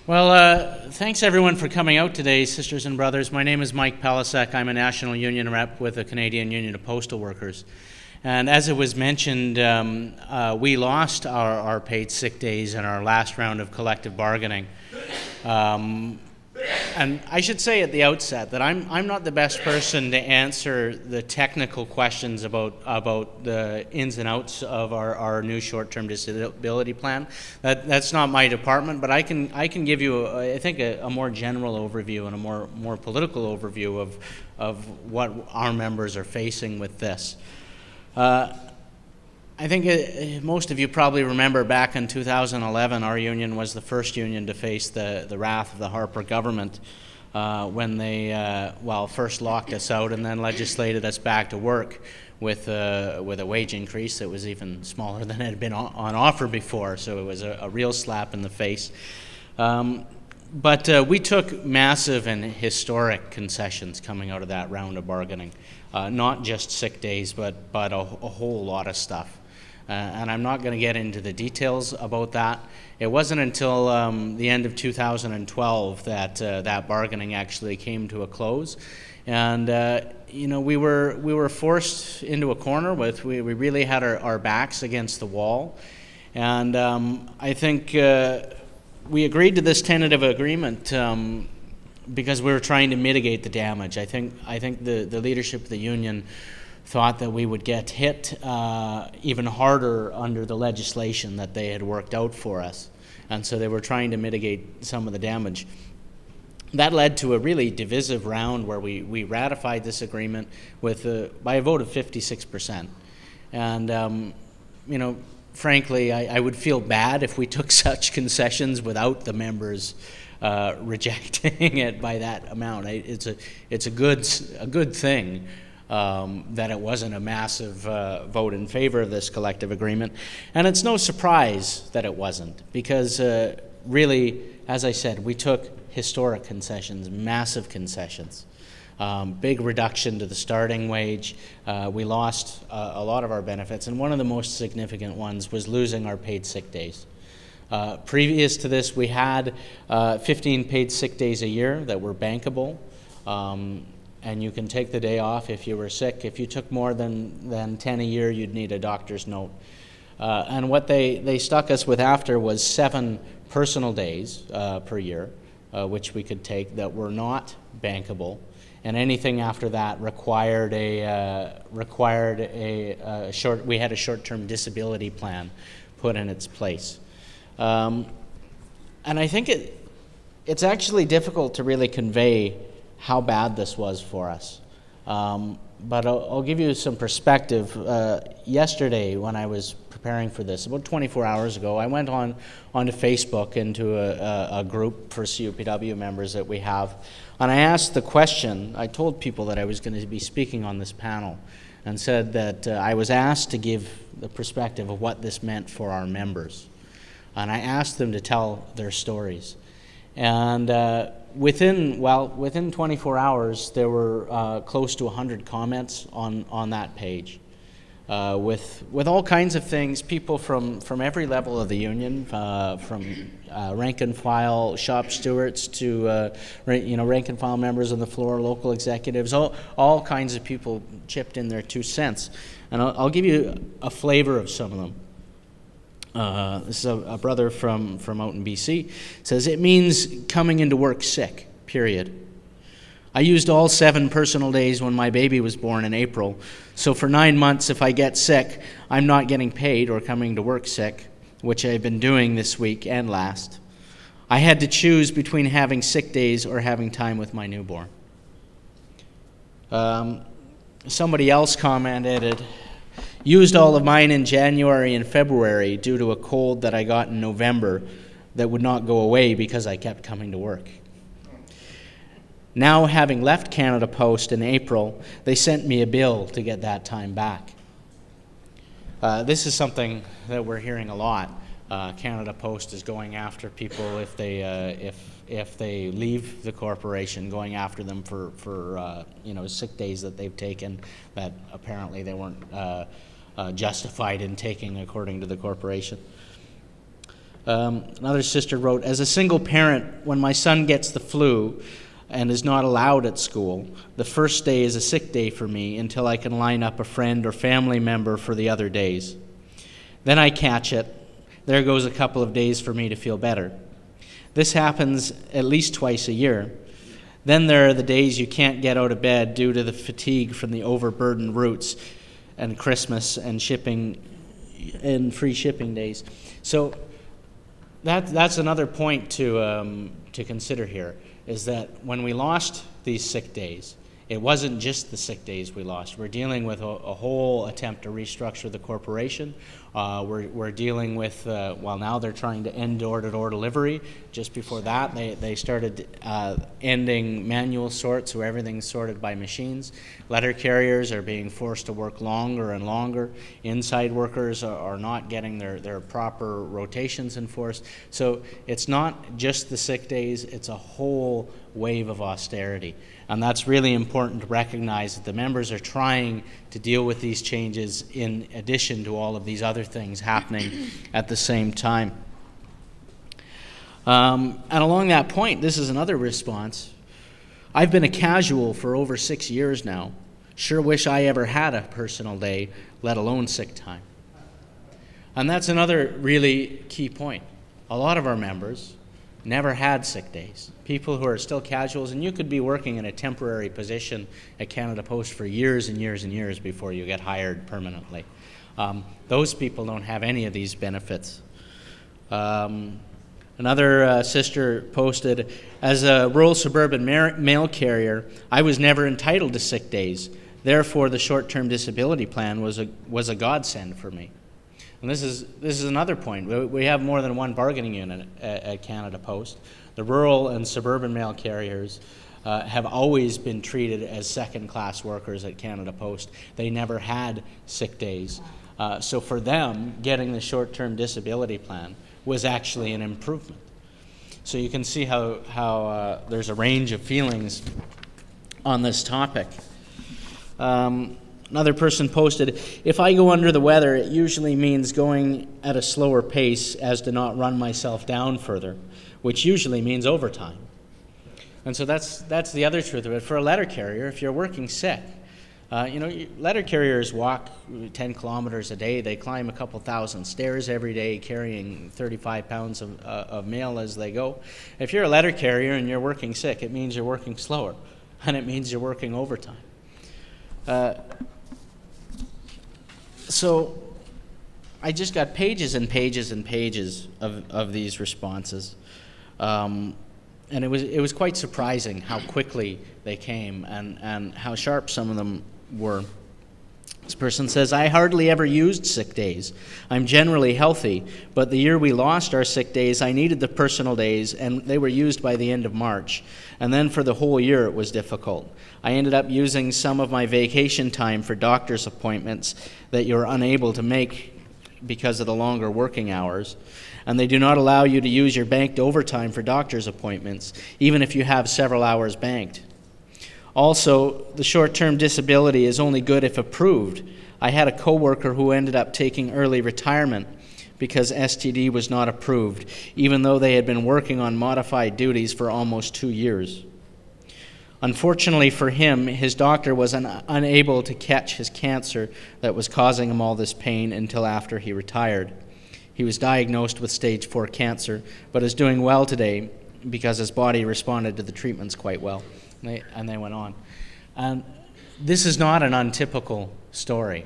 Thanks everyone for coming out today, sisters and brothers. My name is Mike Palecek. I'm a national union rep with the Canadian Union of Postal Workers. And as it was mentioned, we lost our paid sick days in our last round of collective bargaining. And I should say at the outset that I'm not the best person to answer the technical questions about the ins and outs of our new short-term disability plan. That's not my department, but I can give you I think a more general overview and a more political overview of what our members are facing with this. I think most of you probably remember back in 2011, our union was the first union to face the wrath of the Harper government when they, first locked us out and then legislated us back to work with a wage increase that was even smaller than it had been on offer before, so it was a real slap in the face. But we took massive and historic concessions coming out of that round of bargaining, not just sick days, but a whole lot of stuff. And I'm not going to get into the details about that. It wasn't until the end of 2012 that that bargaining actually came to a close, and we were forced into a corner with we really had our backs against the wall, and I think we agreed to this tentative agreement because we were trying to mitigate the damage. I think the leadership of the union thought that we would get hit even harder under the legislation that they had worked out for us. And so they were trying to mitigate some of the damage. That led to a really divisive round where we ratified this agreement by a vote of 56%. And, frankly, I would feel bad if we took such concessions without the members rejecting it by that amount. It's a good thing. That it wasn't a massive vote in favor of this collective agreement. And it's no surprise that it wasn't, because really, as I said, we took historic concessions, massive concessions, big reduction to the starting wage. We lost a lot of our benefits, and one of the most significant ones was losing our paid sick days. Previous to this, we had 15 paid sick days a year that were bankable. And you can take the day off if you were sick. If you took more than 10 a year, you'd need a doctor's note. And what they stuck us with after was 7 personal days per year, which we could take that were not bankable. And anything after that required we had a short-term disability plan put in its place. And I think it's actually difficult to really convey how bad this was for us. But I'll give you some perspective. Yesterday, when I was preparing for this, about 24 hours ago, I went onto Facebook into a group for CUPW members that we have, and I asked the question. I told people that I was going to be speaking on this panel and said that I was asked to give the perspective of what this meant for our members. And I asked them to tell their stories. And within 24 hours, there were close to 100 comments on that page, with all kinds of things. People from every level of the union, from rank and file shop stewards to rank and file members on the floor, local executives. All kinds of people chipped in their 2 cents, and I'll give you a flavor of some of them. This is a brother from out in BC. Says, it means coming into work sick, period. I used all 7 personal days when my baby was born in April. So for 9 months, if I get sick, I'm not getting paid or coming to work sick, which I've been doing this week and last. I had to choose between having sick days or having time with my newborn. Somebody else commented, used all of mine in January and February due to a cold that I got in November that would not go away because I kept coming to work. Now, having left Canada Post in April, they sent me a bill to get that time back. This is something that we're hearing a lot. Canada Post is going after people if they leave the corporation, going after them for sick days that they've taken that apparently they weren't justified in taking according to the corporation. Another sister wrote, as a single parent, when my son gets the flu and is not allowed at school, the first day is a sick day for me until I can line up a friend or family member for the other days. Then I catch it. There goes a couple of days for me to feel better. This happens at least twice a year. Then there are the days you can't get out of bed due to the fatigue from the overburdened routes and Christmas and shipping and free shipping days. So that's another point to consider here, is that when we lost these sick days, it wasn't just the sick days we lost. We're dealing with a whole attempt to restructure the corporation. We're dealing with, well, now they're trying to end door-to-door delivery. Just before that, they started ending manual sorts, so everything's sorted by machines. Letter carriers are being forced to work longer and longer. Inside workers are not getting their proper rotations enforced. So it's not just the sick days, it's a whole wave of austerity. And that's really important to recognize, that the members are trying to deal with these changes in addition to all of these other things happening at the same time. And along that point, this is another response. I've been a casual for over 6 years now. Sure wish I ever had a personal day, let alone sick time. And that's another really key point. A lot of our members never had sick days. People who are still casuals, and you could be working in a temporary position at Canada Post for years and years and years before you get hired permanently. Those people don't have any of these benefits. Another sister posted, as a rural suburban mail carrier, I was never entitled to sick days. Therefore, the short-term disability plan was a godsend for me. And this is another point. We have more than one bargaining unit at Canada Post. The rural and suburban mail carriers have always been treated as second-class workers at Canada Post. They never had sick days. So for them, getting the short-term disability plan was actually an improvement. So you can see how there's a range of feelings on this topic. Another person posted, if I go under the weather, it usually means going at a slower pace as to not run myself down further, which usually means overtime. And so that's the other truth of it. For a letter carrier, if you're working sick, letter carriers walk 10 kilometers a day. They climb a couple thousand stairs every day, carrying 35 pounds of mail as they go. If you're a letter carrier and you're working sick, it means you're working slower, and it means you're working overtime. So I just got pages and pages and pages of these responses. And it was quite surprising how quickly they came and how sharp some of them were. This person says, I hardly ever used sick days. I'm generally healthy, but the year we lost our sick days, I needed the personal days, and they were used by the end of March. And then for the whole year, it was difficult. I ended up using some of my vacation time for doctor's appointments that you're unable to make because of the longer working hours. And they do not allow you to use your banked overtime for doctor's appointments, even if you have several hours banked. Also, the short-term disability is only good if approved. I had a coworker who ended up taking early retirement because STD was not approved, even though they had been working on modified duties for almost 2 years. Unfortunately for him, his doctor was unable to catch his cancer that was causing him all this pain until after he retired. He was diagnosed with stage 4 cancer, but is doing well today because his body responded to the treatments quite well. And they went on. And this is not an untypical story.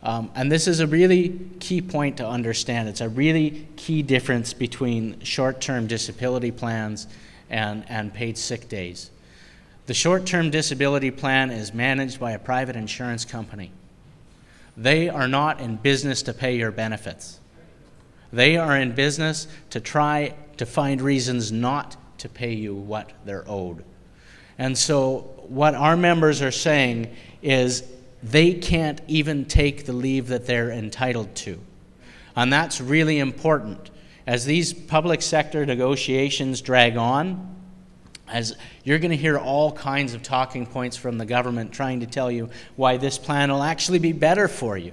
And this is a really key point to understand. It's a really key difference between short-term disability plans and paid sick days. The short-term disability plan is managed by a private insurance company. They are not in business to pay your benefits. They are in business to try to find reasons not to pay you what they're owed. And so what our members are saying is they can't even take the leave that they're entitled to. And that's really important. As these public sector negotiations drag on, as you're going to hear all kinds of talking points from the government trying to tell you why this plan will actually be better for you.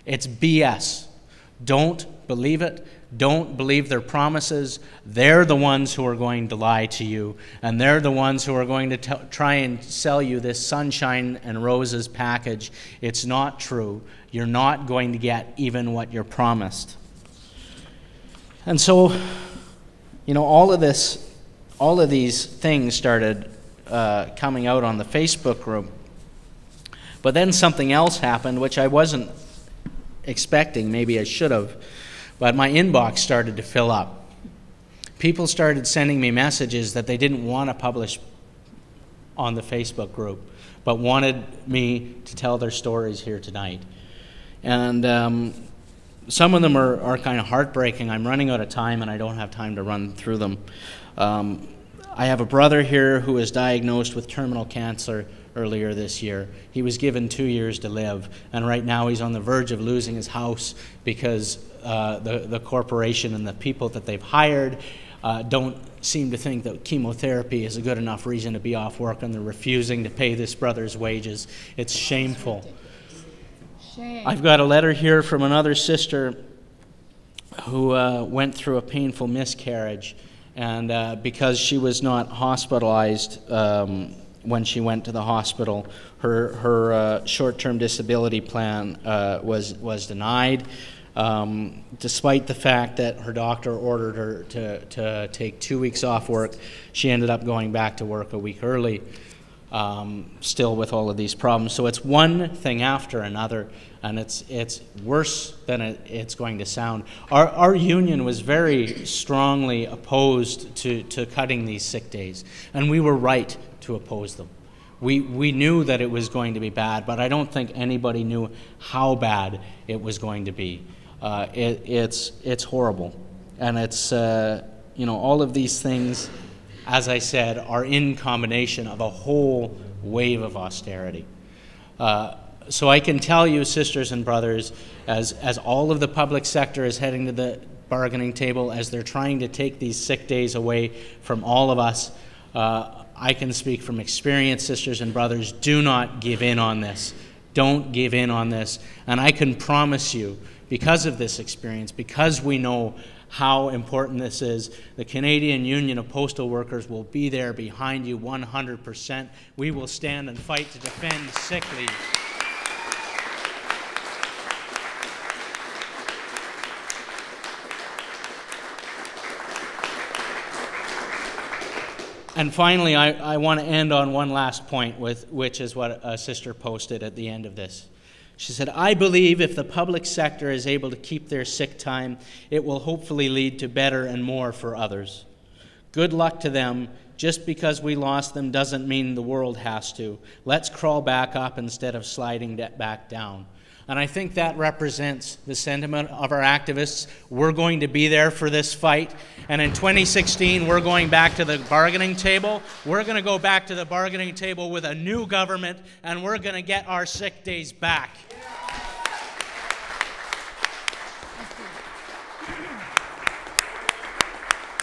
It's BS. Don't believe it. Don't believe their promises. They're the ones who are going to lie to you, and they're the ones who are going to try and sell you this sunshine and roses package. It's not true. You're not going to get even what you're promised. And so, you know, all of these things started coming out on the Facebook group. But then something else happened, which I wasn't expecting. Maybe I should have. But my inbox started to fill up. People started sending me messages that they didn't want to publish on the Facebook group, but wanted me to tell their stories here tonight. And some of them are kind of heartbreaking. I'm running out of time, and I don't have time to run through them. I have a brother here who was diagnosed with terminal cancer earlier this year. He was given 2 years to live, and right now he's on the verge of losing his house because the corporation and the people that they've hired don't seem to think that chemotherapy is a good enough reason to be off work, and they're refusing to pay this brother's wages. It's shameful. Shame. I've got a letter here from another sister who went through a painful miscarriage, and because she was not hospitalized when she went to the hospital, her short-term disability plan was denied, despite the fact that her doctor ordered her to take 2 weeks off work. She ended up going back to work a week early, still with all of these problems. So it's one thing after another, and it's worse than it's going to sound. Our union was very strongly opposed to cutting these sick days, and we were right to oppose them. We knew that it was going to be bad, but I don't think anybody knew how bad it was going to be. It's horrible, and it's you know, all of these things, as I said, are in combination of a whole wave of austerity. So I can tell you, sisters and brothers, as all of the public sector is heading to the bargaining table, as they're trying to take these sick days away from all of us, I can speak from experience, sisters and brothers, do not give in on this. Don't give in on this. And I can promise you, because of this experience, because we know how important this is, the Canadian Union of Postal Workers will be there behind you 100%. We will stand and fight to defend sick leave. And finally, I want to end on one last point, which is what a sister posted at the end of this. She said, "I believe if the public sector is able to keep their sick time, it will hopefully lead to better and more for others. Good luck to them. Just because we lost them doesn't mean the world has to. Let's crawl back up instead of sliding back down." And I think that represents the sentiment of our activists. We're going to be there for this fight. And in 2016, we're going back to the bargaining table. We're going to go back to the bargaining table with a new government, and we're going to get our sick days back.